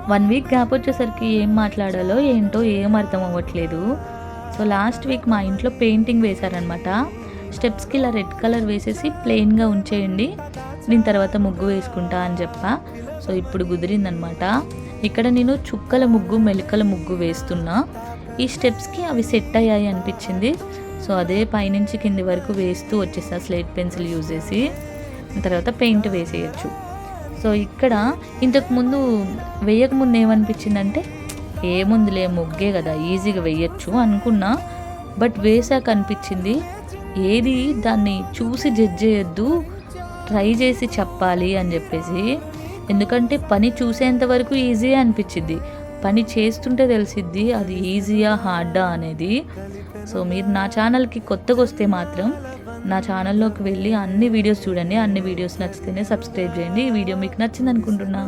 1 week gap వచ్చేసరికి ఏం మాట్లాడాలో ఏంటో ఏం అర్థం అవ్వట్లేదు. సో లాస్ట్ వీక్ మా ఇంట్లో పెయింటింగ్ వేశారనమాట. స్టెప్స్కి ఇలా రెడ్ కలర్ వేసేసి ప్లెయిన్గా ఉంచేయండి, నేను తర్వాత ముగ్గు వేసుకుంటా అని చెప్పా. సో ఇప్పుడు కుదిరిందనమాట. ఇక్కడ నేను చుక్కల ముగ్గు, మెలికల ముగ్గు వేస్తున్నా. ఈ స్టెప్స్కి అవి సెట్ అయ్యాయి అనిపించింది. సో అదే పైనుంచి కింది వరకు వేస్తూ వచ్చేసా స్లేట్ పెన్సిల్ యూజ్ చేసి. తర్వాత పెయింట్ వేసేయచ్చు. సో ఇక్కడ ఇంతకుముందు వేయకముందు ఏమనిపించిందంటే ఏముందిలే ముగ్గే కదా ఈజీగా వేయచ్చు అనుకున్నా. బట్ వేసాక అనిపించింది ఏది దాన్ని చూసి జడ్జ్ చేయొద్దు, ట్రై చేసి చెప్పాలి అని చెప్పేసి. ఎందుకంటే పని చూసేంత వరకు ఈజీ అనిపించింది, పని చేస్తుంటే తెలిసిద్ది అది ఈజీయా హార్డా అనేది. సో మీరు నా ఛానల్కి కొత్తగా వస్తే మాత్రం నా ఛానల్లోకి వెళ్ళి అన్ని వీడియోస్ చూడండి. అన్ని వీడియోస్ నచ్చితేనే సబ్స్క్రైబ్ చేయండి. ఈ వీడియో మీకు నచ్చింది అనుకుంటున్నా.